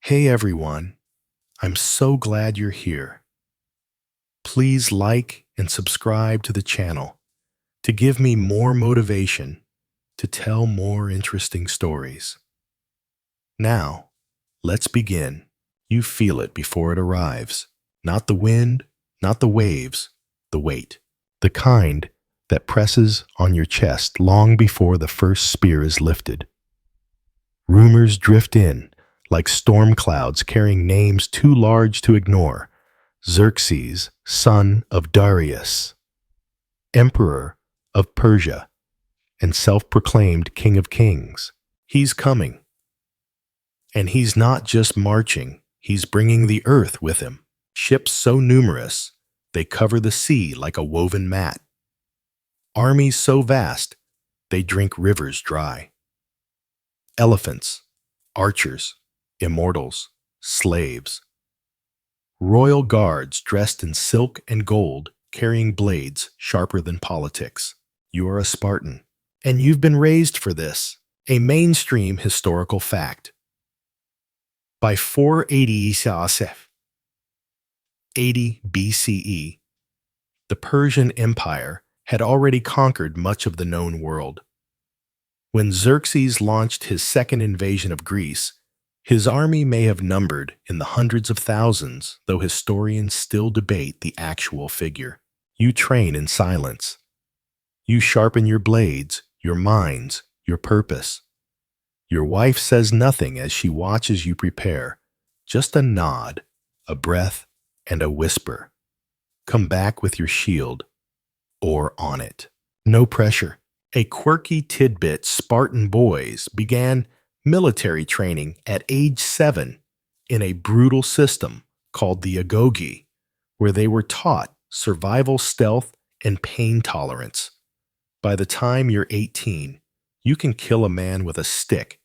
Hey everyone, I'm so glad you're here. Please like and subscribe to the channel to give me more motivation to tell more interesting stories. Now, let's begin. You feel it before it arrives. Not the wind, not the waves, the weight. The kind that presses on your chest long before the first spear is lifted. Rumors drift in like storm clouds carrying names too large to ignore. Xerxes, son of Darius, emperor of Persia, and self-proclaimed king of kings. He's coming. And he's not just marching, he's bringing the earth with him. Ships so numerous, they cover the sea like a woven mat. Armies so vast, they drink rivers dry. Elephants, archers, immortals, slaves. Royal guards dressed in silk and gold, carrying blades sharper than politics. You are a Spartan, and you've been raised for this, a mainstream historical fact. By 480 80 BCE, the Persian Empire had already conquered much of the known world. When Xerxes launched his second invasion of Greece, his army may have numbered in the hundreds of thousands, though historians still debate the actual figure. You train in silence. You sharpen your blades, your minds, your purpose. Your wife says nothing as she watches you prepare, just a nod, a breath, and a whisper. Come back with your shield, or on it. No pressure. A quirky tidbit Spartan boys began military training at age 7 in a brutal system called the agoge, where they were taught survival, stealth, and pain tolerance. By the time you're 18, you can kill a man with a stick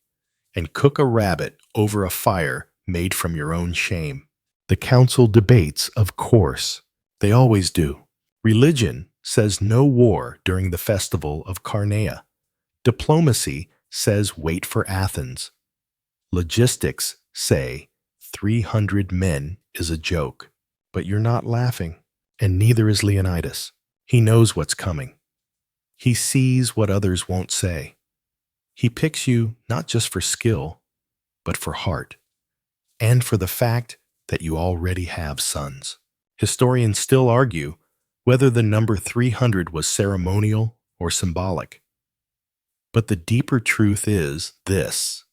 and cook a rabbit over a fire made from your own shame. The council debates, of course. They always do. Religion says no war during the festival of Carnea. Diplomacy says wait for Athens. Logistics say 300 men is a joke. But you're not laughing, and neither is Leonidas. He knows what's coming. He sees what others won't say. He picks you not just for skill, but for heart, and for the fact that you already have sons. Historians still argue whether the number 300 was ceremonial or symbolic. But the deeper truth is this.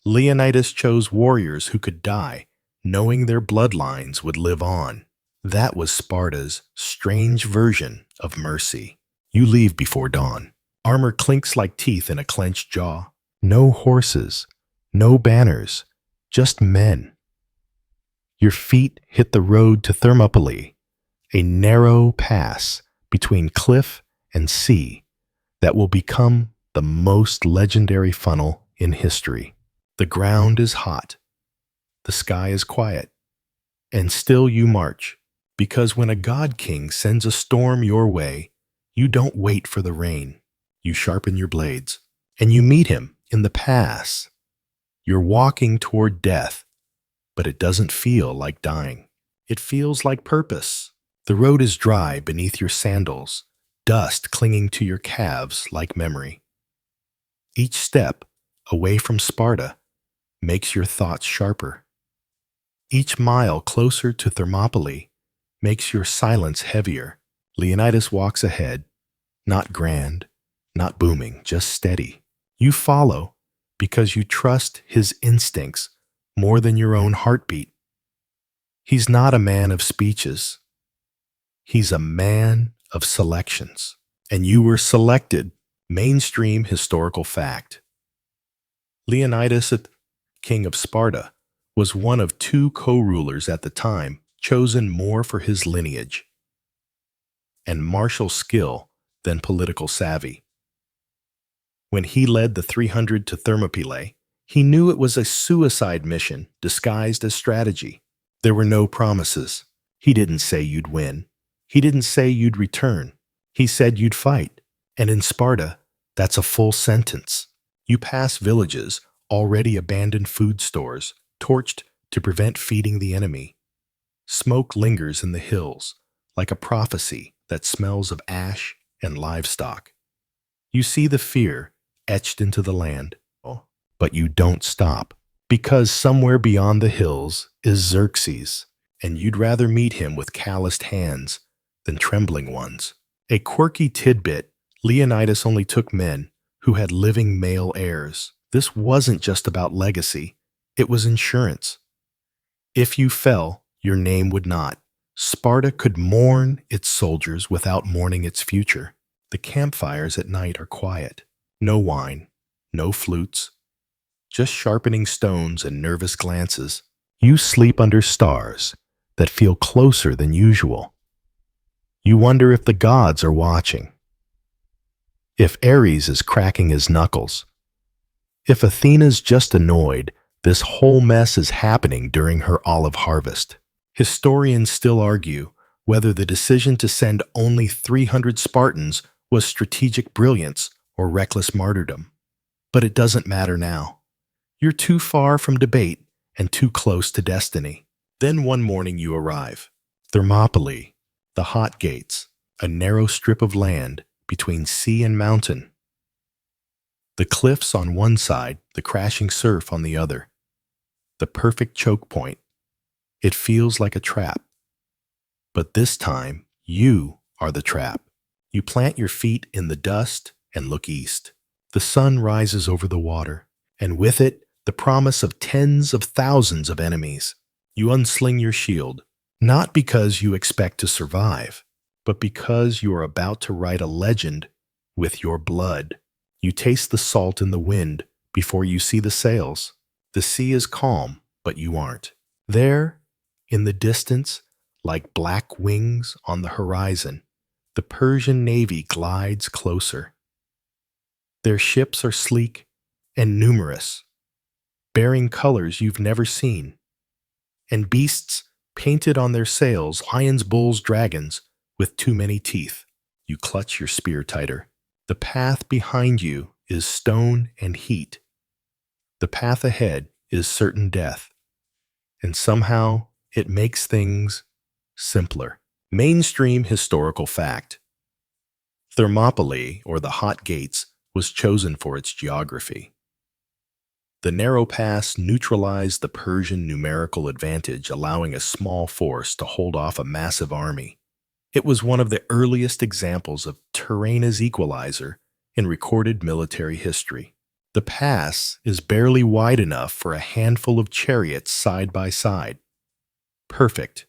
Leonidas chose warriors who could die, knowing their bloodlines would live on. That was Sparta's strange version of mercy. You leave before dawn. Armor clinks like teeth in a clenched jaw. No horses, no banners, just men. Your feet hit the road to Thermopylae, a narrow pass between cliff and sea that will become the most legendary funnel in history. The ground is hot, the sky is quiet, and still you march, because when a god king sends a storm your way, you don't wait for the rain. You sharpen your blades, and you meet him in the pass. You're walking toward death, but it doesn't feel like dying. It feels like purpose. The road is dry beneath your sandals, dust clinging to your calves like memory. Each step away from Sparta makes your thoughts sharper. Each mile closer to Thermopylae makes your silence heavier. Leonidas walks ahead, not grand, not booming, just steady. You follow because you trust his instincts more than your own heartbeat. He's not a man of speeches. He's a man of selections. And you were selected. Mainstream historical fact. Leonidas, king of Sparta, was one of 2 co-rulers at the time, chosen more for his lineage and martial skill than political savvy. When he led the 300 to Thermopylae, he knew it was a suicide mission disguised as strategy. There were no promises. He didn't say you'd win. He didn't say you'd return. He said you'd fight. And in Sparta, that's a full sentence. You pass villages, already abandoned food stores, torched to prevent feeding the enemy. Smoke lingers in the hills, like a prophecy that smells of ash and livestock. You see the fear etched into the land, but you don't stop, because somewhere beyond the hills is Xerxes, and you'd rather meet him with calloused hands than trembling ones. A quirky tidbit, Leonidas only took men who had living male heirs. This wasn't just about legacy, it was insurance. If you fell, your name would not. Sparta could mourn its soldiers without mourning its future. The campfires at night are quiet. No wine, no flutes, just sharpening stones and nervous glances. You sleep under stars that feel closer than usual. You wonder if the gods are watching. If Ares is cracking his knuckles. If Athena's just annoyed, this whole mess is happening during her olive harvest. Historians still argue whether the decision to send only 300 Spartans was strategic brilliance or reckless martyrdom. But it doesn't matter now. You're too far from debate and too close to destiny. Then one morning you arrive. Thermopylae, the hot gates, a narrow strip of land between sea and mountain. The cliffs on one side, the crashing surf on the other. The perfect choke point. It feels like a trap. But this time, you are the trap. You plant your feet in the dust and look east. The sun rises over the water, and with it, the promise of tens of thousands of enemies. You unsling your shield, not because you expect to survive, but because you are about to write a legend with your blood. You taste the salt in the wind before you see the sails. The sea is calm, but you aren't. There, in the distance, like black wings on the horizon, the Persian navy glides closer. Their ships are sleek and numerous, bearing colors you've never seen, and beasts painted on their sails, lions, bulls, dragons, with too many teeth. You clutch your spear tighter. The path behind you is stone and heat. The path ahead is certain death. And somehow it makes things simpler. Mainstream historical fact. Thermopylae, or the Hot Gates, was chosen for its geography. The narrow pass neutralized the Persian numerical advantage, allowing a small force to hold off a massive army. It was one of the earliest examples of terrain as equalizer in recorded military history. The pass is barely wide enough for a handful of chariots side by side. Perfect.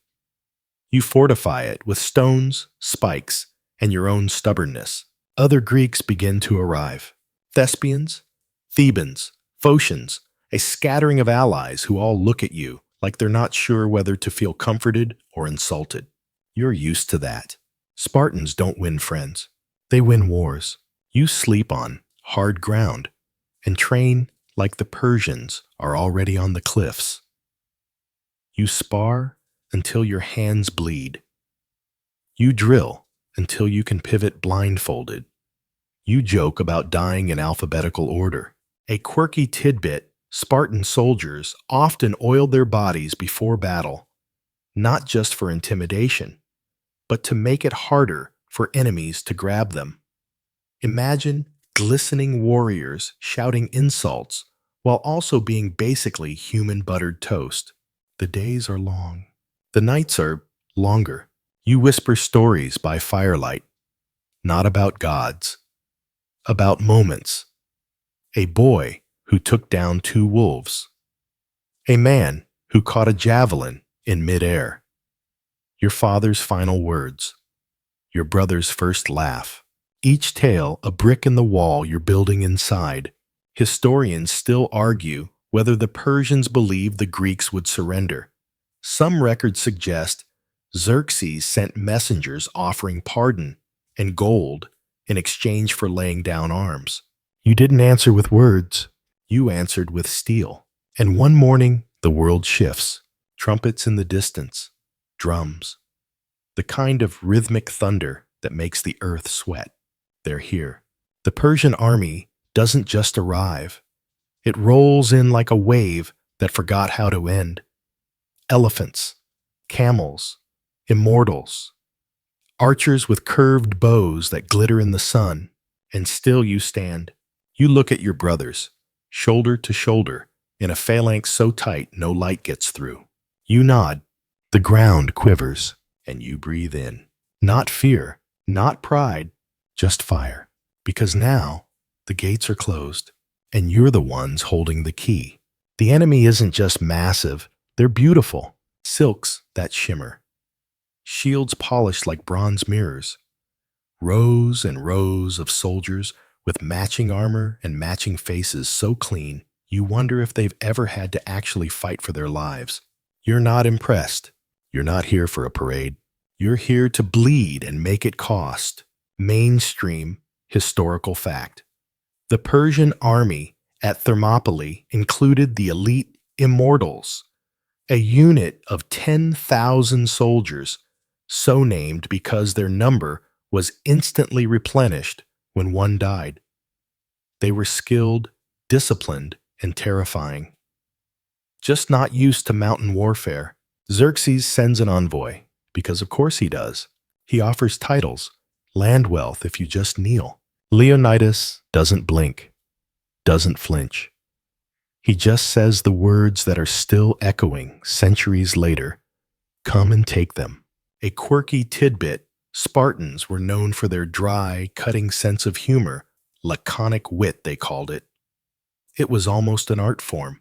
You fortify it with stones, spikes, and your own stubbornness. Other Greeks begin to arrive. Thespians, Thebans, Phocians, a scattering of allies who all look at you like they're not sure whether to feel comforted or insulted. You're used to that. Spartans don't win friends. They win wars. You sleep on hard ground and train like the Persians are already on the cliffs. You spar until your hands bleed. You drill until you can pivot blindfolded. You joke about dying in alphabetical order. A quirky tidbit, Spartan soldiers often oiled their bodies before battle, not just for intimidation, but to make it harder for enemies to grab them. Imagine glistening warriors shouting insults while also being basically human buttered toast. The days are long. The nights are longer. You whisper stories by firelight, not about gods, about moments. A boy who took down 2 wolves. A man who caught a javelin in midair. Your father's final words. Your brother's first laugh. Each tale a brick in the wall you're building inside. Historians still argue whether the Persians believed the Greeks would surrender. Some records suggest Xerxes sent messengers offering pardon and gold in exchange for laying down arms. You didn't answer with words. You answered with steel. And one morning, the world shifts. Trumpets in the distance. Drums. The kind of rhythmic thunder that makes the earth sweat. They're here. The Persian army doesn't just arrive. It rolls in like a wave that forgot how to end. Elephants, camels, immortals, archers with curved bows that glitter in the sun, and still you stand. You look at your brothers, shoulder to shoulder, in a phalanx so tight no light gets through. You nod, the ground quivers, and you breathe in. Not fear, not pride, just fire. Because now, the gates are closed, and you're the ones holding the key. The enemy isn't just massive, they're beautiful. Silks that shimmer. Shields polished like bronze mirrors. Rows and rows of soldiers with matching armor and matching faces so clean, you wonder if they've ever had to actually fight for their lives. You're not impressed. You're not here for a parade. You're here to bleed and make it cost. Mainstream historical fact. The Persian army at Thermopylae included the elite immortals, a unit of 10,000 soldiers, so named because their number was instantly replenished when one died. They were skilled, disciplined, and terrifying. Just not used to mountain warfare, Xerxes sends an envoy, because of course he does. He offers titles, land wealth if you just kneel. Leonidas doesn't blink, doesn't flinch. He just says the words that are still echoing centuries later. Come and take them. A quirky tidbit, Spartans were known for their dry, cutting sense of humor, laconic wit they called it. It was almost an art form.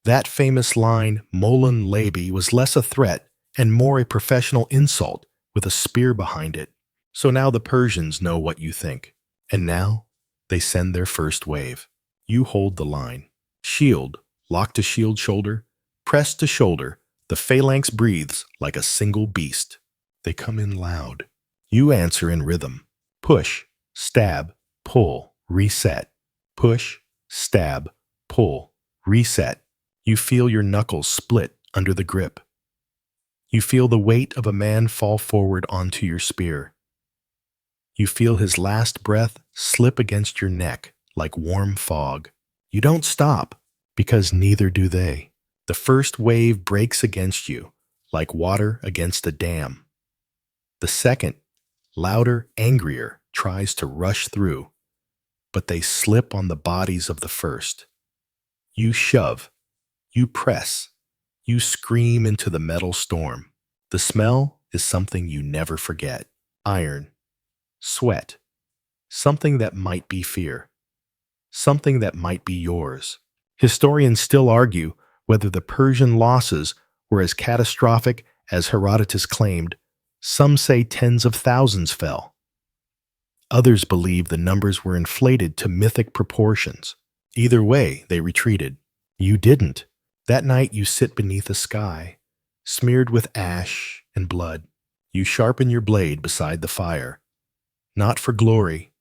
That famous line, molon labi, was less a threat and more a professional insult with a spear behind it. So now the Persians know what you think. And now they send their first wave. You hold the line. Shield, locked to shield shoulder, pressed to shoulder, the phalanx breathes like a single beast. They come in loud. You answer in rhythm. Push, stab, pull, reset. Push, stab, pull, reset. You feel your knuckles split under the grip. You feel the weight of a man fall forward onto your spear. You feel his last breath slip against your neck like warm fog. You don't stop, because neither do they. The first wave breaks against you, like water against a dam. The second, louder, angrier, tries to rush through, but they slip on the bodies of the first. You shove, you press, you scream into the metal storm. The smell is something you never forget. Iron, sweat, something that might be fear. Something that might be yours. Historians still argue whether the Persian losses were as catastrophic as Herodotus claimed. Some say tens of thousands fell. Others believe the numbers were inflated to mythic proportions. Either way, they retreated. You didn't. That night you sit beneath a sky, smeared with ash and blood. You sharpen your blade beside the fire. Not for glory,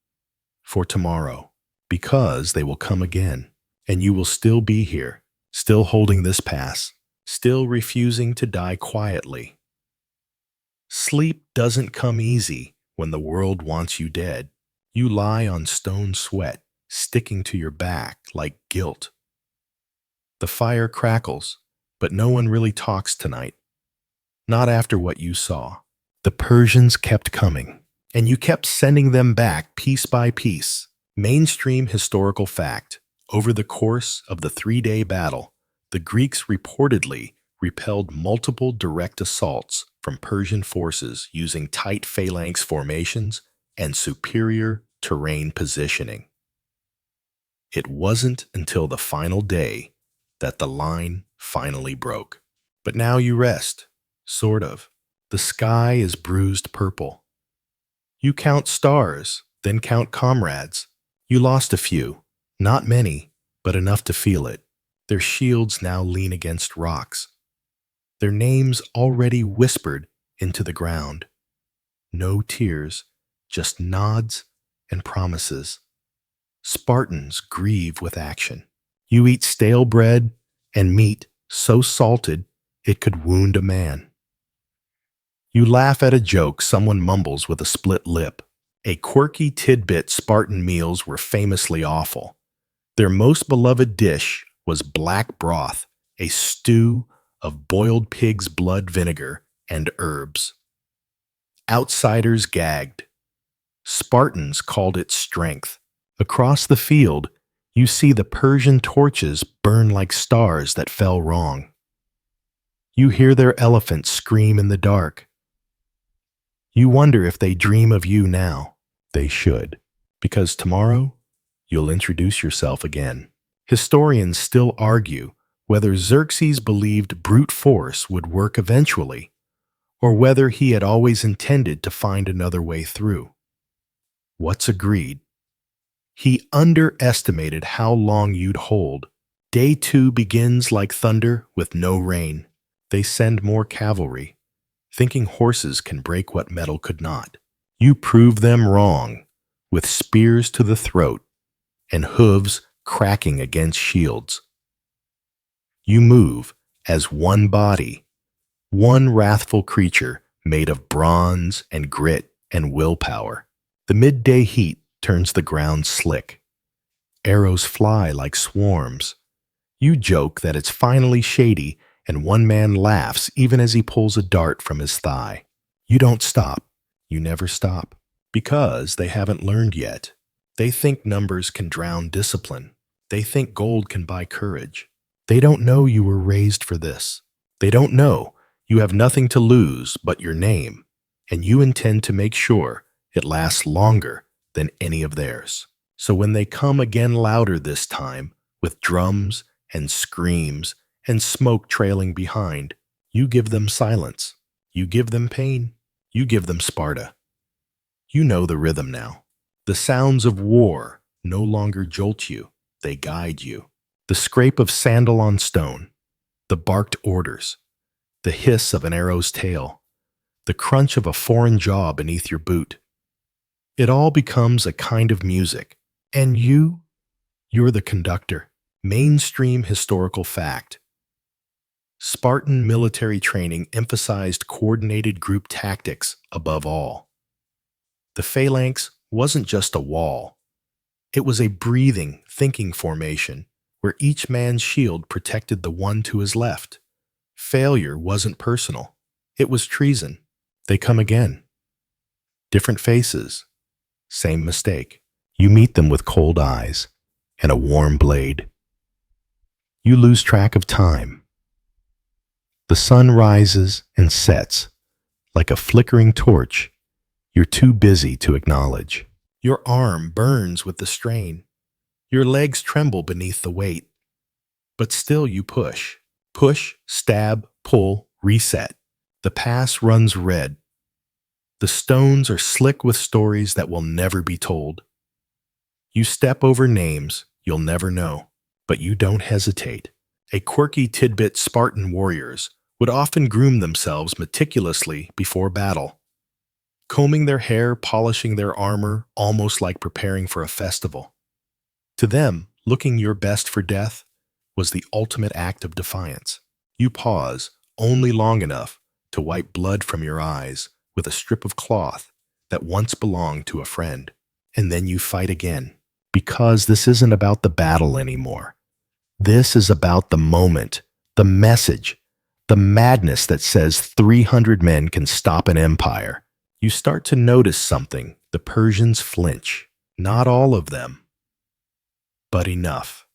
for tomorrow. Because they will come again, and you will still be here, still holding this pass, still refusing to die quietly. Sleep doesn't come easy when the world wants you dead. You lie on stone sweat, sticking to your back like guilt. The fire crackles, but no one really talks tonight. Not after what you saw. The Persians kept coming, and you kept sending them back piece by piece. Mainstream historical fact. Over the course of the 3-day battle, the Greeks reportedly repelled multiple direct assaults from Persian forces using tight phalanx formations and superior terrain positioning. It wasn't until the final day that the line finally broke. But now you rest, sort of. The sky is bruised purple. You count stars, then count comrades. You lost a few, not many, but enough to feel it. Their shields now lean against rocks. Their names already whispered into the ground. No tears, just nods and promises. Spartans grieve with action. You eat stale bread and meat so salted it could wound a man. You laugh at a joke someone mumbles with a split lip. A quirky tidbit. Spartan meals were famously awful. Their most beloved dish was black broth, a stew of boiled pig's blood vinegar and herbs. Outsiders gagged. Spartans called it strength. Across the field, you see the Persian torches burn like stars that fell wrong. You hear their elephants scream in the dark. You wonder if they dream of you now. They should, because tomorrow you'll introduce yourself again. Historians still argue whether Xerxes believed brute force would work eventually, or whether he had always intended to find another way through. What's agreed? He underestimated how long you'd hold. Day 2 begins like thunder with no rain. They send more cavalry, thinking horses can break what metal could not. You prove them wrong, with spears to the throat and hooves cracking against shields. You move as one body, one wrathful creature made of bronze and grit and willpower. The midday heat turns the ground slick. Arrows fly like swarms. You joke that it's finally shady, and one man laughs even as he pulls a dart from his thigh. You don't stop. You never stop. Because they haven't learned yet. They think numbers can drown discipline. They think gold can buy courage. They don't know you were raised for this. They don't know you have nothing to lose but your name, and you intend to make sure it lasts longer than any of theirs. So when they come again louder this time, with drums and screams and smoke trailing behind, you give them silence. You give them pain. You give them Sparta. You know the rhythm now. The sounds of war no longer jolt you. They guide you. The scrape of sandal on stone, the barked orders, the hiss of an arrow's tail, the crunch of a foreign jaw beneath your boot. It all becomes a kind of music. And you're the conductor. Mainstream historical fact. Spartan military training emphasized coordinated group tactics above all. The phalanx wasn't just a wall. It was a breathing, thinking formation where each man's shield protected the one to his left. Failure wasn't personal. It was treason. They come again. Different faces. Same mistake. You meet them with cold eyes and a warm blade. You lose track of time. The sun rises and sets like a flickering torch you're too busy to acknowledge. Your arm burns with the strain. Your legs tremble beneath the weight. But still you push. Push, stab, pull, reset. The pass runs red. The stones are slick with stories that will never be told. You step over names you'll never know, but you don't hesitate. A quirky tidbit Spartan warriors would often groom themselves meticulously before battle, combing their hair, polishing their armor, almost like preparing for a festival. To them, looking your best for death was the ultimate act of defiance. You pause only long enough to wipe blood from your eyes with a strip of cloth that once belonged to a friend. And then you fight again, because this isn't about the battle anymore. This is about the moment, the message, the madness that says 300 men can stop an empire. You start to notice something. The Persians flinch. Not all of them, but enough.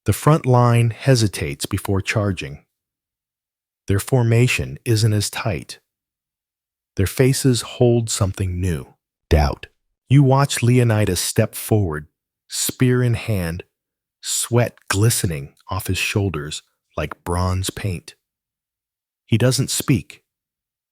The front line hesitates before charging. Their formation isn't as tight. Their faces hold something new. Doubt. You watch Leonidas step forward, spear in hand, sweat glistening off his shoulders like bronze paint. He doesn't speak.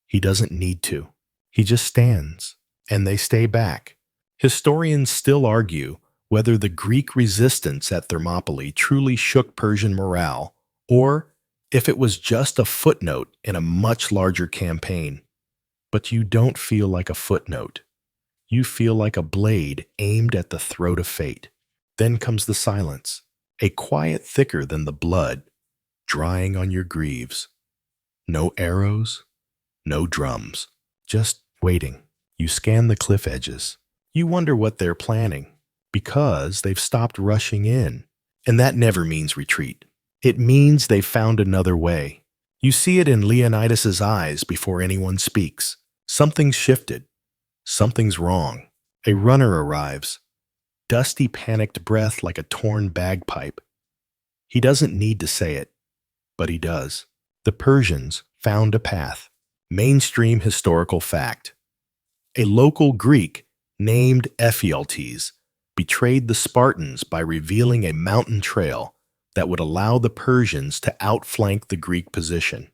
He doesn't need to. He just stands, and they stay back. Historians still argue whether the Greek resistance at Thermopylae truly shook Persian morale, or if it was just a footnote in a much larger campaign. But you don't feel like a footnote. You feel like a blade aimed at the throat of fate. Then comes the silence, a quiet thicker than the blood, drying on your greaves. No arrows, no drums, just waiting. You scan the cliff edges. You wonder what they're planning, because they've stopped rushing in. And that never means retreat. It means they found another way. You see it in Leonidas's eyes before anyone speaks. Something's shifted. Something's wrong. A runner arrives, dusty, panicked breath like a torn bagpipe. He doesn't need to say it, but he does. The Persians found a path. Mainstream historical fact. A local Greek named Ephialtes betrayed the Spartans by revealing a mountain trail that would allow the Persians to outflank the Greek position.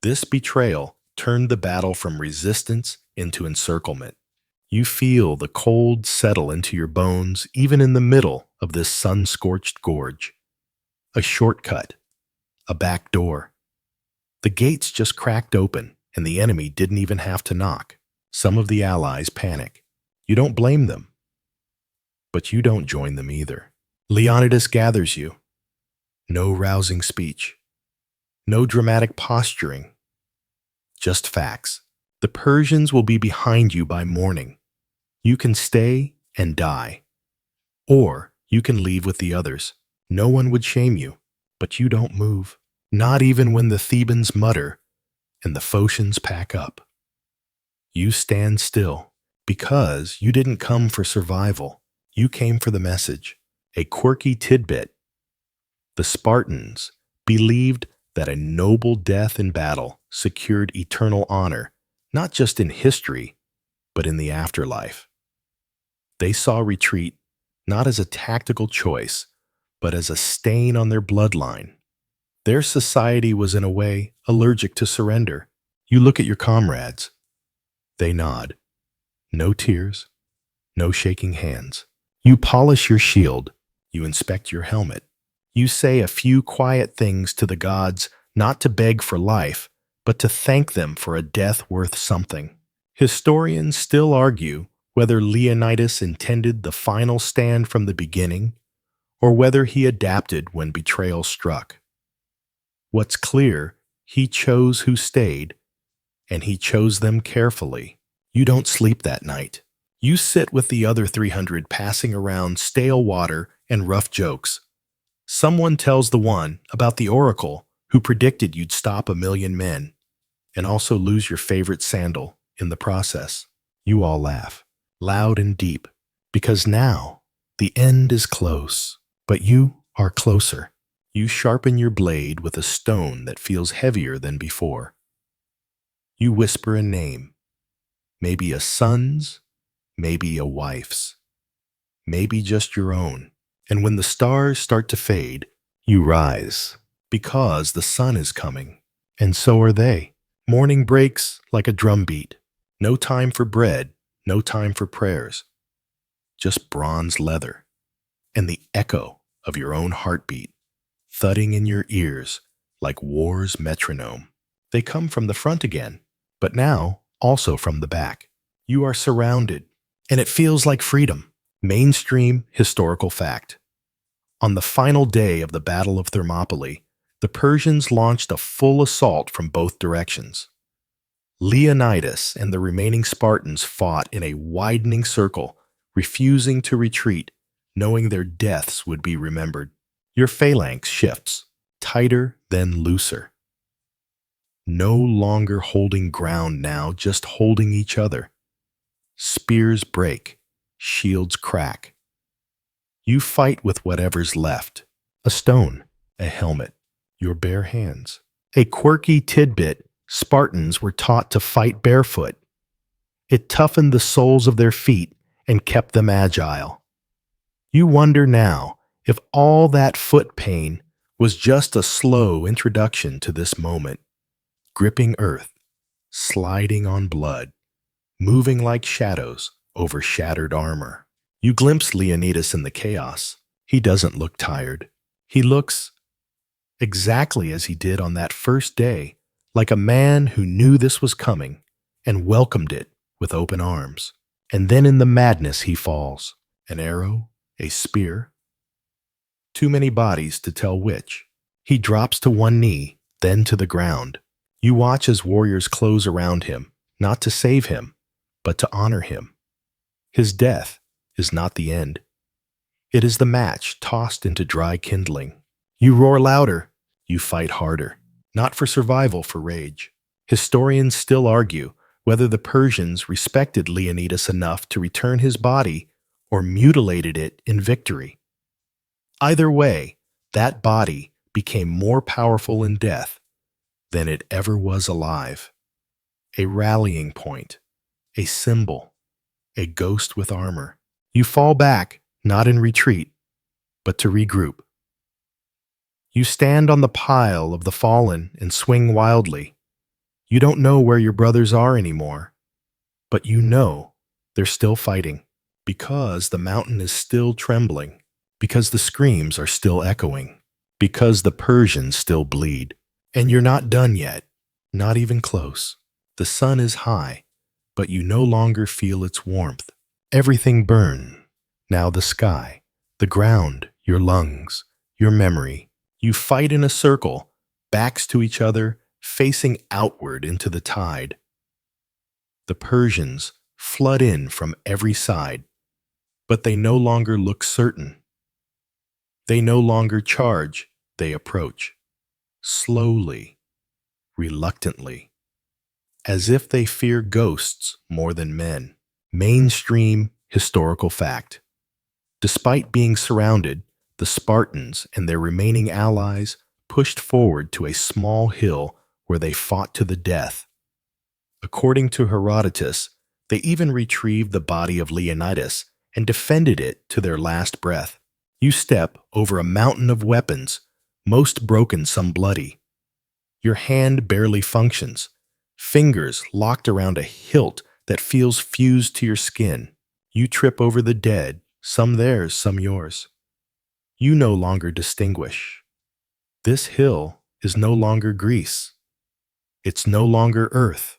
This betrayal turned the battle from resistance into encirclement. You feel the cold settle into your bones even in the middle of this sun-scorched gorge. A shortcut. A back door. The gates just cracked open, and the enemy didn't even have to knock. Some of the allies panic. You don't blame them. But you don't join them either. Leonidas gathers you. No rousing speech. No dramatic posturing. Just facts. The Persians will be behind you by morning. You can stay and die. Or you can leave with the others. No one would shame you, but you don't move. Not even when the Thebans mutter and the Phocians pack up. You stand still because you didn't come for survival. You came for the message. A quirky tidbit. The Spartans believed that a noble death in battle secured eternal honor, not just in history, but in the afterlife. They saw retreat not as a tactical choice, but as a stain on their bloodline. Their society was in a way allergic to surrender. You look at your comrades. They nod. No tears, no shaking hands. You polish your shield. You inspect your helmet. You say a few quiet things to the gods, not to beg for life, but to thank them for a death worth something. Historians still argue whether Leonidas intended the final stand from the beginning, or whether he adapted when betrayal struck. What's clear, he chose who stayed, and he chose them carefully. You don't sleep that night. You sit with the other 300 passing around stale water and rough jokes. Someone tells the one about the oracle who predicted you'd stop 1,000,000 men and also lose your favorite sandal in the process. You all laugh, loud and deep, because now the end is close, but you are closer. You sharpen your blade with a stone that feels heavier than before. You whisper a name, maybe a son's, maybe a wife's, maybe just your own. And when the stars start to fade, you rise, because the sun is coming, and so are they. Morning breaks like a drumbeat. No time for bread, no time for prayers. Just bronze leather, and the echo of your own heartbeat, thudding in your ears like war's metronome. They come from the front again, but now also from the back. You are surrounded, and it feels like freedom. Mainstream historical fact. On the final day of the Battle of Thermopylae, the Persians launched a full assault from both directions. Leonidas and the remaining Spartans fought in a widening circle, refusing to retreat, knowing their deaths would be remembered. Your phalanx shifts, tighter then looser. No longer holding ground now, just holding each other. Spears break, shields crack. You fight with whatever's left. A stone, a helmet, your bare hands. A quirky tidbit, Spartans were taught to fight barefoot. It toughened the soles of their feet and kept them agile. You wonder now if all that foot pain was just a slow introduction to this moment. Gripping earth, sliding on blood, moving like shadows over shattered armor. You glimpse Leonidas in the chaos. He doesn't look tired. He looks exactly as he did on that first day, like a man who knew this was coming and welcomed it with open arms. And then in the madness he falls. An arrow, a spear. Too many bodies to tell which. He drops to one knee, then to the ground. You watch as warriors close around him, not to save him, but to honor him. His death is not the end. It is the match tossed into dry kindling. You roar louder, you fight harder, not for survival, for rage. Historians still argue whether the Persians respected Leonidas enough to return his body or mutilated it in victory. Either way, that body became more powerful in death than it ever was alive. A rallying point, a symbol, a ghost with armor. You fall back, not in retreat, but to regroup. You stand on the pile of the fallen and swing wildly. You don't know where your brothers are anymore, but you know they're still fighting because the mountain is still trembling, because the screams are still echoing, because the Persians still bleed. And you're not done yet, not even close. The sun is high, but you no longer feel its warmth. Everything burns. Now the sky, the ground, your lungs, your memory. You fight in a circle, backs to each other, facing outward into the tide. The Persians flood in from every side, but they no longer look certain. They no longer charge, they approach. Slowly, reluctantly, as if they fear ghosts more than men. Mainstream historical fact. Despite being surrounded, the Spartans and their remaining allies pushed forward to a small hill where they fought to the death. According to Herodotus, they even retrieved the body of Leonidas and defended it to their last breath. You step over a mountain of weapons, most broken, some bloody. Your hand barely functions, fingers locked around a hilt that feels fused to your skin. You trip over the dead, some theirs, some yours. You no longer distinguish. This hill is no longer Greece. It's no longer Earth.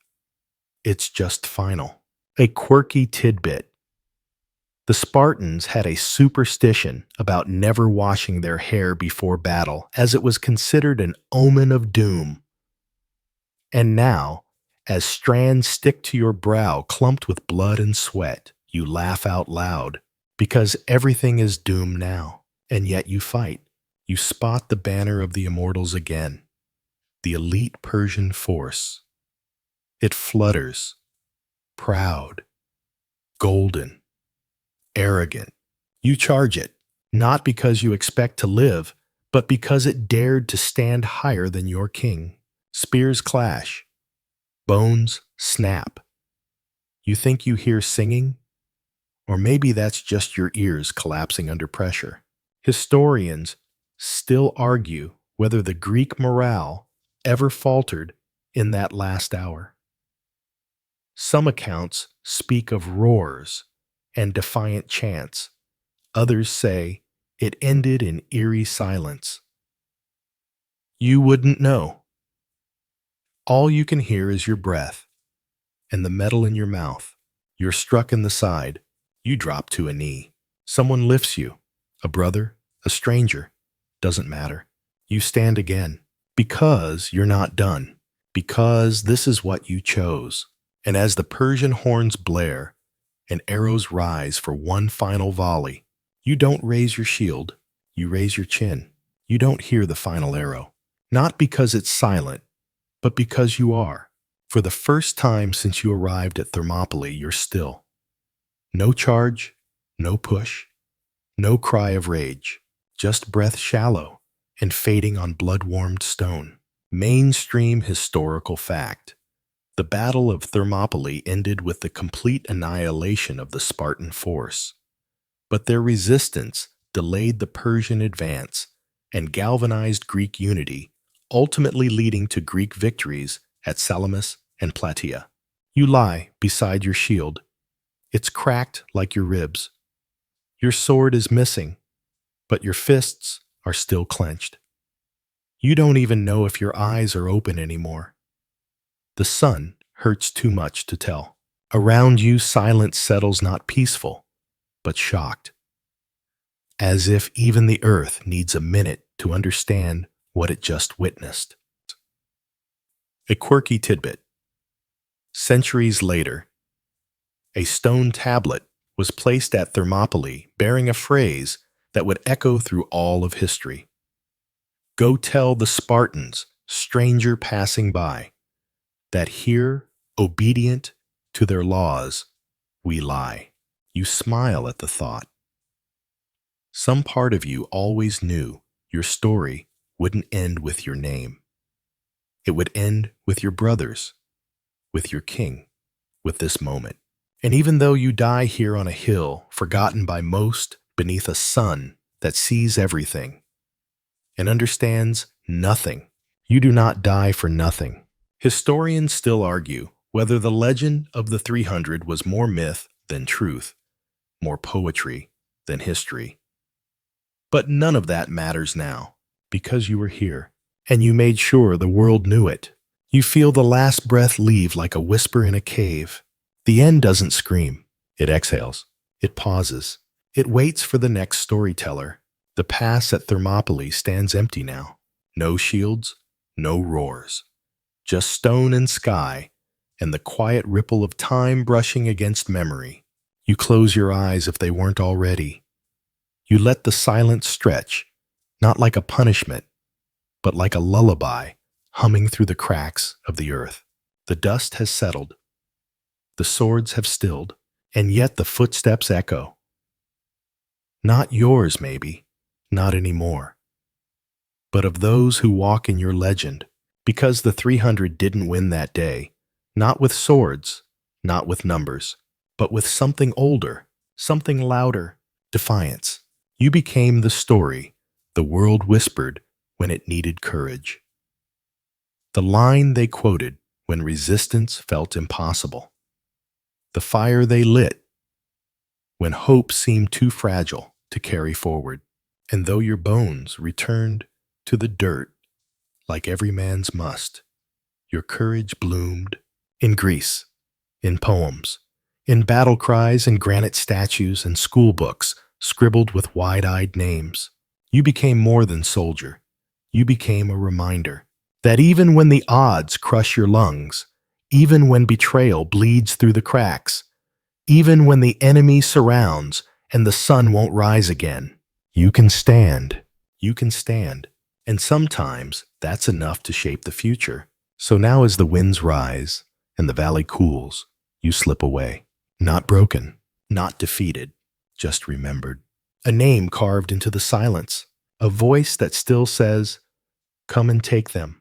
It's just final. A quirky tidbit. The Spartans had a superstition about never washing their hair before battle, as it was considered an omen of doom. And now, as strands stick to your brow clumped with blood and sweat, you laugh out loud, because everything is doomed now. And yet you fight. You spot the banner of the immortals again, the elite Persian force. It flutters, proud, golden, arrogant. You charge it, not because you expect to live, but because it dared to stand higher than your king. Spears clash, bones snap. You think you hear singing? Or maybe that's just your ears collapsing under pressure. Historians still argue whether the Greek morale ever faltered in that last hour. Some accounts speak of roars and defiant chants. Others say it ended in eerie silence. You wouldn't know. All you can hear is your breath and the metal in your mouth. You're struck in the side. You drop to a knee. Someone lifts you. A brother, a stranger. Doesn't matter. You stand again. Because you're not done. Because this is what you chose. And as the Persian horns blare and arrows rise for one final volley, you don't raise your shield. You raise your chin. You don't hear the final arrow. Not because it's silent, but because you are. For the first time since you arrived at Thermopylae, you're still. No charge, no push, no cry of rage, just breath shallow and fading on blood-warmed stone. Mainstream historical fact. The Battle of Thermopylae ended with the complete annihilation of the Spartan force. But their resistance delayed the Persian advance and galvanized Greek unity, ultimately leading to Greek victories at Salamis and Plataea. You lie beside your shield. It's cracked like your ribs. Your sword is missing, but your fists are still clenched. You don't even know if your eyes are open anymore. The sun hurts too much to tell. Around you, silence settles, not peaceful, but shocked. As if even the earth needs a minute to understand what it just witnessed. A quirky tidbit. Centuries later, a stone tablet was placed at Thermopylae bearing a phrase that would echo through all of history. Go tell the Spartans, stranger passing by, that here, obedient to their laws, we lie. You smile at the thought. Some part of you always knew your story wouldn't end with your name. It would end with your brothers, with your king, with this moment. And even though you die here on a hill, forgotten by most, beneath a sun that sees everything and understands nothing, you do not die for nothing. Historians still argue whether the legend of the 300 was more myth than truth, more poetry than history. But none of that matters now, because you were here, and you made sure the world knew it. You feel the last breath leave like a whisper in a cave. The end doesn't scream. It exhales. It pauses. It waits for the next storyteller. The pass at Thermopylae stands empty now. No shields, no roars. Just stone and sky, and the quiet ripple of time brushing against memory. You close your eyes if they weren't already. You let the silence stretch, not like a punishment, but like a lullaby humming through the cracks of the earth. The dust has settled. The swords have stilled, and yet the footsteps echo. Not yours, maybe, not anymore, but of those who walk in your legend, because the 300 didn't win that day, not with swords, not with numbers, but with something older, something louder, defiance. You became the story the world whispered when it needed courage. The line they quoted when resistance felt impossible. The fire they lit when hope seemed too fragile to carry forward. And though your bones returned to the dirt like every man's must, your courage bloomed in Greece, in poems, in battle cries and granite statues and school books scribbled with wide-eyed names. You became more than soldier. You became a reminder that even when the odds crush your lungs, even when betrayal bleeds through the cracks, even when the enemy surrounds and the sun won't rise again, you can stand. You can stand. And sometimes that's enough to shape the future. So now as the winds rise and the valley cools, you slip away. Not broken, not defeated, just remembered. A name carved into the silence. A voice that still says, "Come and take them."